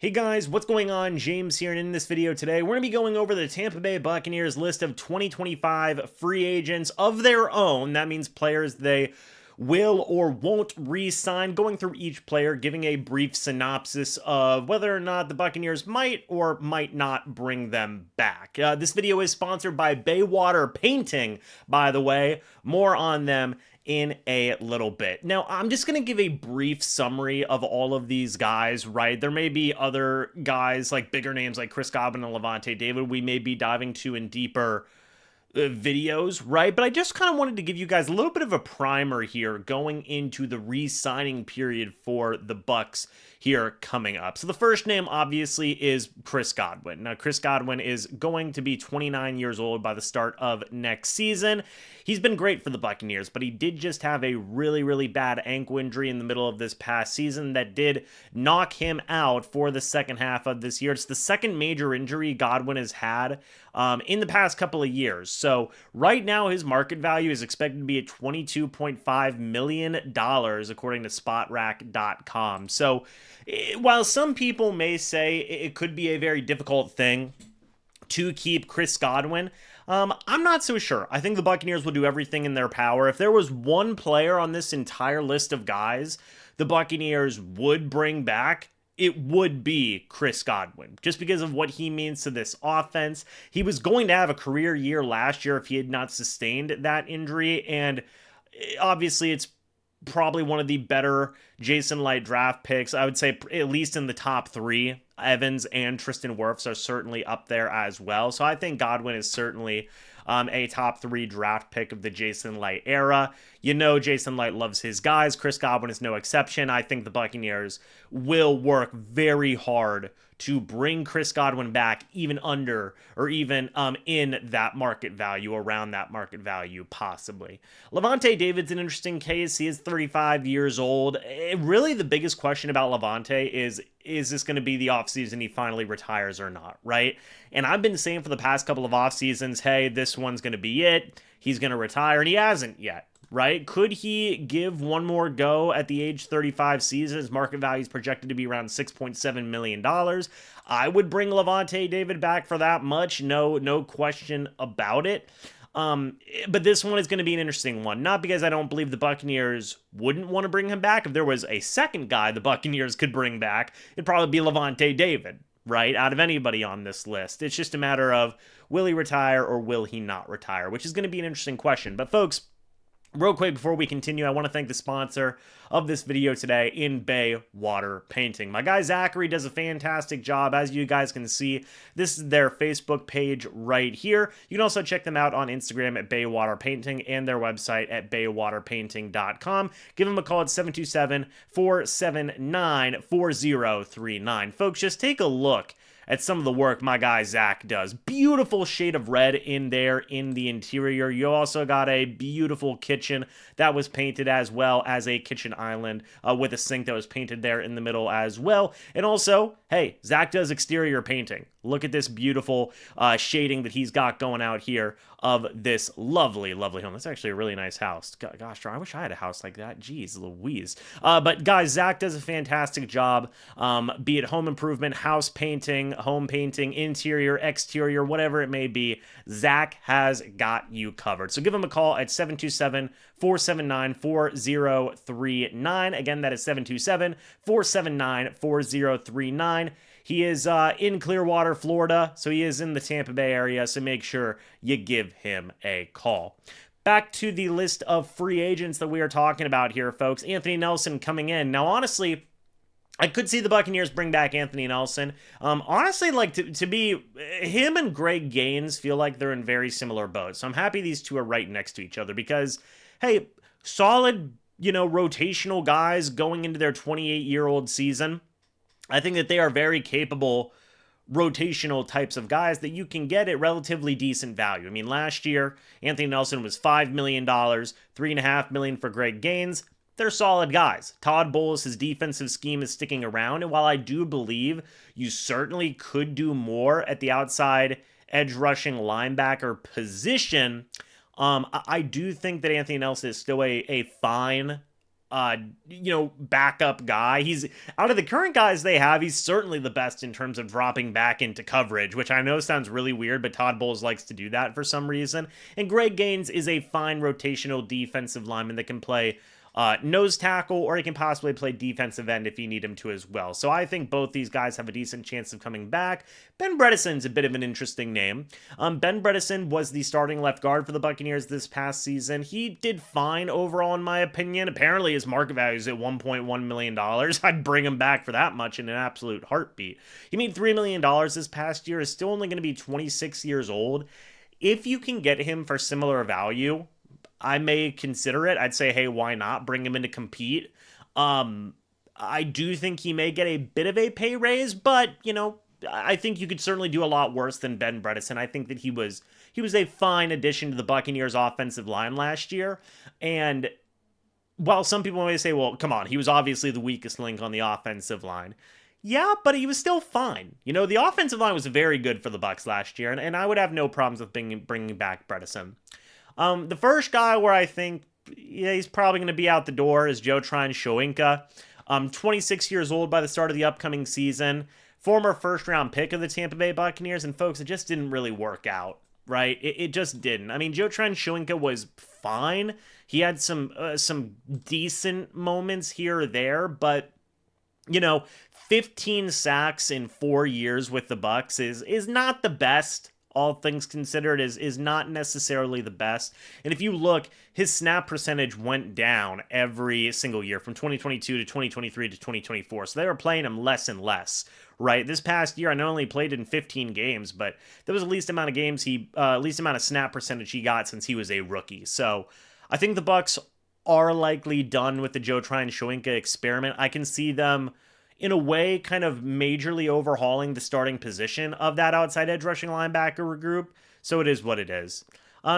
Hey guys, what's going on? James here, and in this video today, we're going to be going over the Tampa Bay Buccaneers list of 2025 free agents of their own. That means players they will or won't re-sign, going through each player, giving a brief synopsis of whether or not the Buccaneers might or might not bring them back. This video is sponsored by Baywater Painting, by the way. More on them in a little bit. Now, I'm just going to give a brief summary of all of these guys, right? There may be other guys, like bigger names like Chris Godwin and Levante David, we may be diving to in deeper videos, right? But I just kind of wanted to give you guys a little bit of a primer here going into the re-signing period for the Bucs here coming up. So the first name obviously is Chris Godwin. Now, Chris Godwin is going to be 29 years old by the start of next season. He's been great for the Buccaneers, but he did just have a really bad ankle injury in the middle of this past season that did knock him out for the second half of this year. It's the second major injury Godwin has had in the past couple of years. So right now, his market value is expected to be at $22.5 million, according to SpotRack.com. So while some people may say it could be a very difficult thing to keep Chris Godwin, I'm not so sure. I think the Buccaneers will do everything in their power. If there was one player on this entire list of guys the Buccaneers would bring back, it would be Chris Godwin, just because of what he means to this offense. He was going to have a career year last year if he had not sustained that injury, and obviously it's probably one of the better Jason Light draft picks. I would say at least in the top three. Evans and Tristan Wirfs are certainly up there as well. So I think Godwin is certainly a top three draft pick of the Jason Light era. You know, Jason Light loves his guys. Chris Godwin is no exception. I think the Buccaneers will work very hard to bring Chris Godwin back even under or even in that market value, around that market value possibly. Levante David's an interesting case. He is 35 years old. Really the biggest question about Levante is this going to be the offseason he finally retires or not, right? And I've been saying for the past couple of off seasons, hey, this one's going to be it. He's going to retire, and he hasn't yet. Right? Could he give one more go at the age 35 season? His market value is projected to be around $6.7 million. I would bring Levante David back for that much. No question about it. But this one is going to be an interesting one. Not because I don't believe the Buccaneers wouldn't want to bring him back. If there was a second guy the Buccaneers could bring back, it'd probably be Levante David, right? Out of anybody on this list. It's just a matter of, will he retire or will he not retire? Which is going to be an interesting question. But folks, real quick before we continue, I want to thank the sponsor of this video today in Baywater Painting. My guy Zachary does a fantastic job. As you guys can see, this is their Facebook page right here. You can also check them out on Instagram at Baywater Painting and their website at baywaterpainting.com. Give them a call at 727-479-4039. Folks, just take a look at some of the work my guy Zach does. Beautiful shade of red in there in the interior. You also got a beautiful kitchen that was painted, as well as a kitchen island with a sink that was painted there in the middle as well. And also, hey, Zach does exterior painting. Look at this beautiful shading that he's got going out here of this lovely home. That's actually a really nice house. Gosh, I wish I had a house like that. Jeez Louise. But guys, Zach does a fantastic job, be it home improvement, house painting, home painting, interior, exterior, whatever it may be. Zach has got you covered. So give him a call at 727-479-4039. Again, that is 727-479-4039. He is in Clearwater, Florida, so he is in the Tampa Bay area, so make sure you give him a call. Back to the list of free agents that we are talking about here, folks. Anthony Nelson coming in. Now, honestly, I could see the Buccaneers bring back Anthony Nelson. Honestly, like to be him and Greg Gaines feel like they're in very similar boats. So I'm happy these two are right next to each other because, hey, solid, rotational guys going into their 28-year-old season. I think that they are very capable rotational types of guys that you can get at relatively decent value. I mean, last year, Anthony Nelson was $5 million, $3.5 million for Greg Gaines. They're solid guys. Todd Bowles' defensive scheme is sticking around, and while I do believe you certainly could do more at the outside edge rushing linebacker position, I do think that Anthony Nelson is still a fine backup guy. He's out of the current guys they have, he's certainly the best in terms of dropping back into coverage, which I know sounds really weird, but Todd Bowles likes to do that for some reason. And Greg Gaines is a fine rotational defensive lineman that can play nose tackle, or he can possibly play defensive end if you need him to as well. So I think both these guys have a decent chance of coming back. Ben Bredesen's a bit of an interesting name. Ben Bredesen was the starting left guard for the Buccaneers this past season. He did fine overall, in my opinion. Apparently his market value is at $1.1 million. I'd bring him back for that much in an absolute heartbeat. He made $3 million this past year, is still only going to be 26 years old. If you can get him for similar value, I may consider it. I'd say, hey, why not? Bring him in to compete. I do think he may get a bit of a pay raise, but, I think you could certainly do a lot worse than Ben Bredesen. I think that he was a fine addition to the Buccaneers offensive line last year. And while some people may say, well, come on, he was obviously the weakest link on the offensive line. Yeah, but he was still fine. The offensive line was very good for the Bucs last year, and I would have no problems with bringing back Bredesen. The first guy where I think he's probably going to be out the door is Joe Tryon-Shoyinka. 26 years old by the start of the upcoming season. Former first-round pick of the Tampa Bay Buccaneers. And, folks, it just didn't really work out, right? It just didn't. I mean, Joe Tryon-Shoyinka was fine. He had some decent moments here or there. But, 15 sacks in 4 years with the Bucs is not the best. All things considered, is not necessarily the best. And if you look, his snap percentage went down every single year from 2022 to 2023 to 2024. So they were playing him less and less, right? This past year, I not only played in 15 games, but that was the least amount of games least amount of snap percentage he got since he was a rookie. So I think the Bucs are likely done with the Joe Tryon-Shoyinka experiment. I can see them, in a way, kind of majorly overhauling the starting position of that outside edge rushing linebacker group. So it is what it is.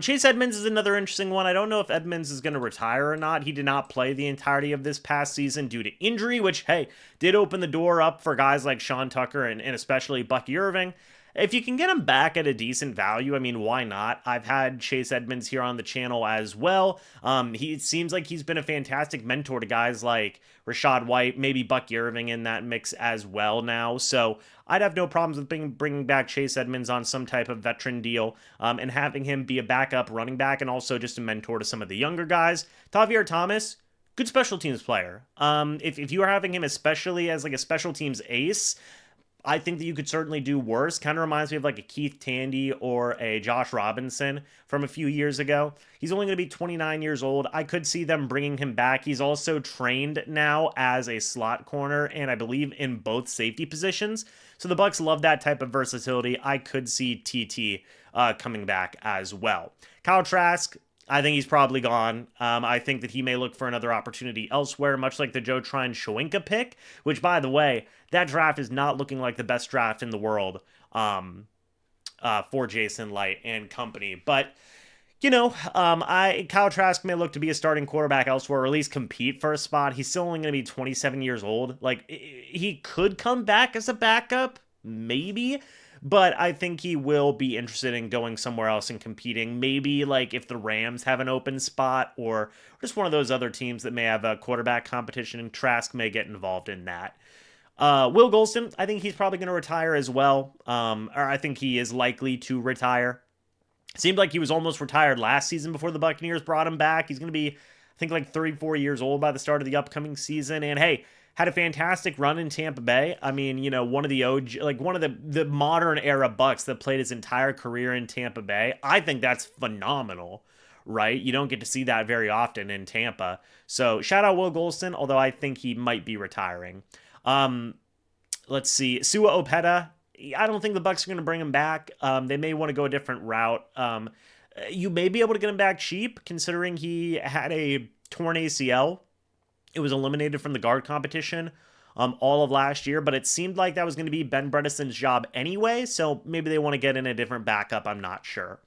Chase Edmonds is another interesting one. I don't know if Edmonds is going to retire or not. He did not play the entirety of this past season due to injury, which, hey, did open the door up for guys like Sean Tucker and especially Bucky Irving. If you can get him back at a decent value, I mean, why not? I've had Chase Edmonds here on the channel as well. It seems like he's been a fantastic mentor to guys like Rachaad White, maybe Bucky Irving in that mix as well now. So I'd have no problems with bringing back Chase Edmonds on some type of veteran deal and having him be a backup running back and also just a mentor to some of the younger guys. Tavierre Thomas, good special teams player. If you are having him especially as like a special teams ace, I think that you could certainly do worse. Kind of reminds me of like a Keith Tandy or a Josh Robinson from a few years ago. He's only going to be 29 years old. I could see them bringing him back. He's also trained now as a slot corner and I believe in both safety positions. So the Bucs love that type of versatility. I could see TT coming back as well. Kyle Trask, I think he's probably gone. I think that he may look for another opportunity elsewhere, much like the Joe Tryon-Shoyinka pick, which, by the way, that draft is not looking like the best draft in the world for Jason Light and company. But, Kyle Trask may look to be a starting quarterback elsewhere, or at least compete for a spot. He's still only going to be 27 years old. Like, he could come back as a backup, maybe. But I think he will be interested in going somewhere else and competing. Maybe like if the Rams have an open spot or just one of those other teams that may have a quarterback competition, and Trask may get involved in that. Will Golston, I think he's probably going to retire as well. Or I think he is likely to retire. Seemed like he was almost retired last season before the Buccaneers brought him back. He's going to be, I think, like 34 years old by the start of the upcoming season. And hey, had a fantastic run in Tampa Bay. I mean, one of the OG, like one of the modern era Bucs that played his entire career in Tampa Bay. I think that's phenomenal, right? You don't get to see that very often in Tampa. So shout out Will Golston, although I think he might be retiring. Let's see. Sua Opeta. I don't think the Bucs are going to bring him back. They may want to go a different route. You may be able to get him back cheap, considering he had a torn ACL. It was eliminated from the guard competition all of last year, but it seemed like that was going to be Ben Bredesen's job anyway, so maybe they want to get in a different backup. I'm not sure.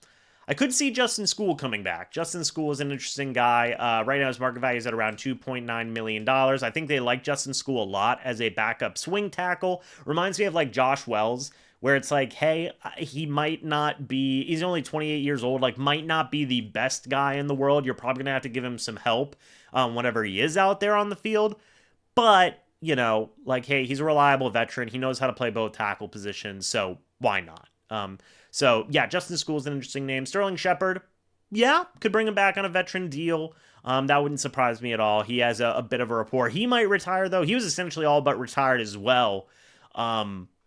I could see Justin Skule coming back. Justin Skule is an interesting guy. Right now his market value is at around $2.9 million. I think they like Justin Skule a lot as a backup swing tackle. Reminds me of like Josh Wells where it's like, hey, he might not be, he's only 28 years old, like might not be the best guy in the world. You're probably gonna have to give him some help whenever he is out there on the field. But, you know, like, hey, he's a reliable veteran. He knows how to play both tackle positions, so why not? So yeah, Justin School's an interesting name. Sterling Shepard, yeah, could bring him back on a veteran deal. That wouldn't surprise me at all. He has a bit of a rapport. He might retire though. He was essentially all but retired as well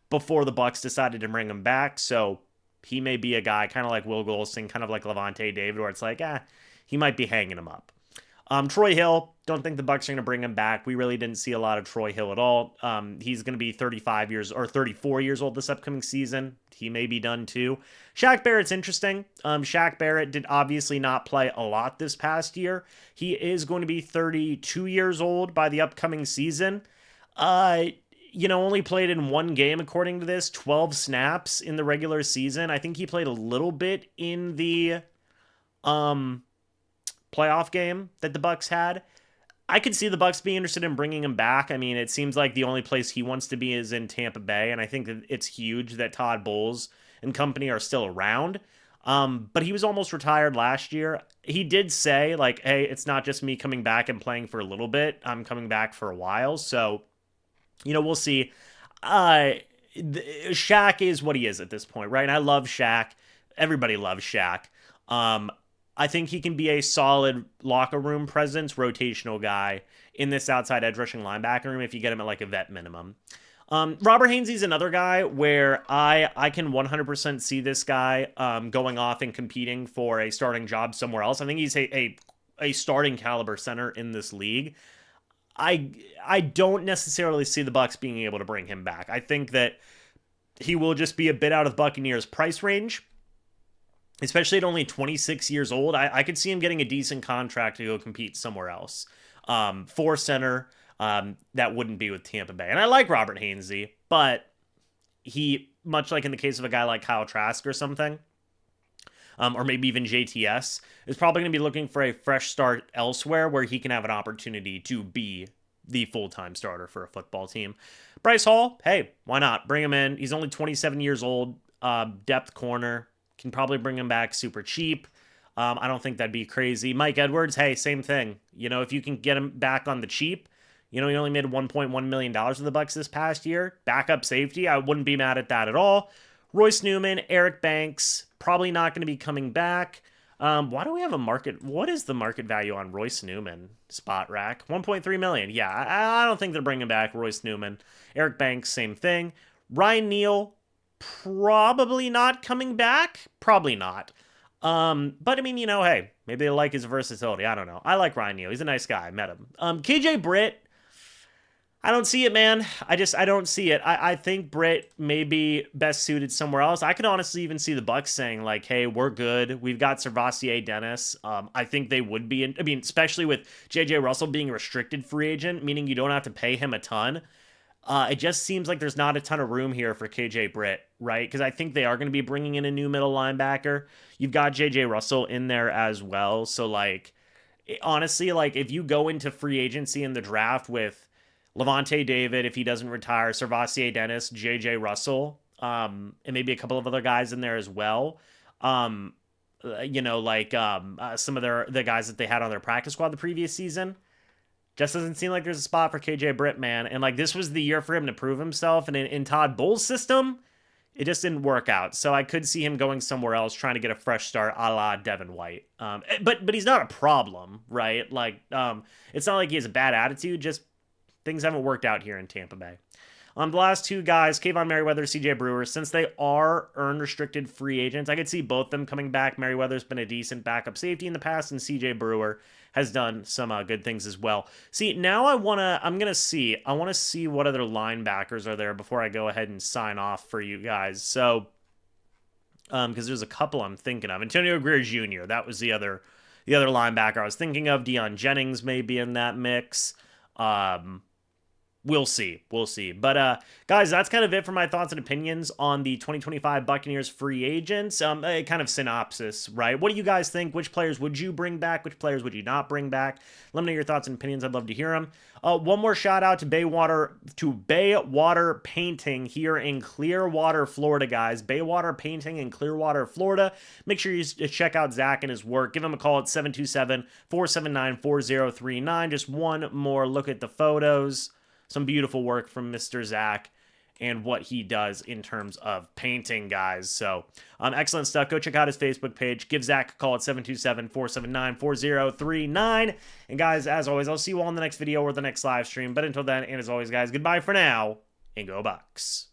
before the Bucs decided to bring him back. So he may be a guy kind of like Will Golson, kind of like Levante David, where it's like, he might be hanging him up. Troy Hill, don't think the Bucs are going to bring him back. We really didn't see a lot of Troy Hill at all. He's going to be 35 years or 34 years old this upcoming season. He may be done too. Shaq Barrett's interesting. Shaq Barrett did obviously not play a lot this past year. He is going to be 32 years old by the upcoming season. Only played in one game according to this, 12 snaps in the regular season. I think he played a little bit in the playoff game that the Bucs had. I could see the Bucs being interested in bringing him back. I mean, it seems like the only place he wants to be is in Tampa Bay, and I think that it's huge that Todd Bowles and company are still around. But he was almost retired last year. He did say, like, hey, it's not just me coming back and playing for a little bit. I'm coming back for a while. So, we'll see. Shaq is what he is at this point, right? And I love Shaq. Everybody loves Shaq. I think he can be a solid locker room presence, rotational guy in this outside edge rushing linebacker room if you get him at like a vet minimum. Robert Hainsey's another guy where I can 100% see this guy going off and competing for a starting job somewhere else. I think he's a starting caliber center in this league. I don't necessarily see the Bucs being able to bring him back. I think that he will just be a bit out of the Buccaneers' price range. Especially at only 26 years old, I could see him getting a decent contract to go compete somewhere else for center that wouldn't be with Tampa Bay. And I like Robert Hainsey, but he, much like in the case of a guy like Kyle Trask or something, or maybe even JTS, is probably going to be looking for a fresh start elsewhere where he can have an opportunity to be the full-time starter for a football team. Bryce Hall, hey, why not? Bring him in. He's only 27 years old, depth corner. Can probably bring him back super cheap. I don't think that'd be crazy. Mike Edwards, hey, same thing. If you can get him back on the cheap, he only made $1.1 million with the Bucs this past year. Backup safety, I wouldn't be mad at that at all. Royce Newman, Eric Banks, probably not going to be coming back. Why do we have a market? What is the market value on Royce Newman? Spot rack, $1.3 million. Yeah, I don't think they're bringing back Royce Newman. Eric Banks, same thing. Ryan Neal, probably not coming back. Probably not. But I mean, hey, maybe they like his versatility. I don't know. I like Ryan Neal. He's a nice guy. I met him. KJ Britt, I don't see it, man. I don't see it. I think Britt may be best suited somewhere else. I could honestly even see the Bucs saying like, hey, we're good. We've got Servassier Dennis. I think they would be. Especially with JJ Russell being a restricted free agent, meaning you don't have to pay him a ton. It just seems like there's not a ton of room here for KJ Britt, right? Because I think they are going to be bringing in a new middle linebacker. You've got JJ Russell in there as well. So, honestly, if you go into free agency in the draft with Levante David, if he doesn't retire, Servassier Dennis, JJ Russell, and maybe a couple of other guys in there as well. Some of the guys that they had on their practice squad the previous season. Just doesn't seem like there's a spot for KJ Britt, man. And this was the year for him to prove himself. And in Todd Bowles' system, it just didn't work out. So I could see him going somewhere else, trying to get a fresh start, a la Devin White. But he's not a problem, right? It's not like he has a bad attitude. Just things haven't worked out here in Tampa Bay. The last two guys, Kayvon Merriweather, CJ Brewer, since they are earned restricted free agents, I could see both them coming back. Merriweather's been a decent backup safety in the past, and CJ Brewer has done some good things as well. See, now I want to see what other linebackers are there before I go ahead and sign off for you guys. So, because there's a couple I'm thinking of. Antonio Greer Jr., that was the other linebacker I was thinking of. Deion Jennings may be in that mix. We'll see. We'll see. But, guys, that's kind of it for my thoughts and opinions on the 2025 Buccaneers free agents. A kind of synopsis, right? What do you guys think? Which players would you bring back? Which players would you not bring back? Let me know your thoughts and opinions. I'd love to hear them. One more shout out to Baywater Painting here in Clearwater, Florida, guys. Baywater Painting in Clearwater, Florida. Make sure you check out Zach and his work. Give him a call at 727-479-4039. Just one more look at the photos. Some beautiful work from Mr. Zach and what he does in terms of painting, guys. So, excellent stuff. Go check out his Facebook page. Give Zach a call at 727-479-4039. And, guys, as always, I'll see you all in the next video or the next live stream. But until then, and as always, guys, goodbye for now, and go Bucs.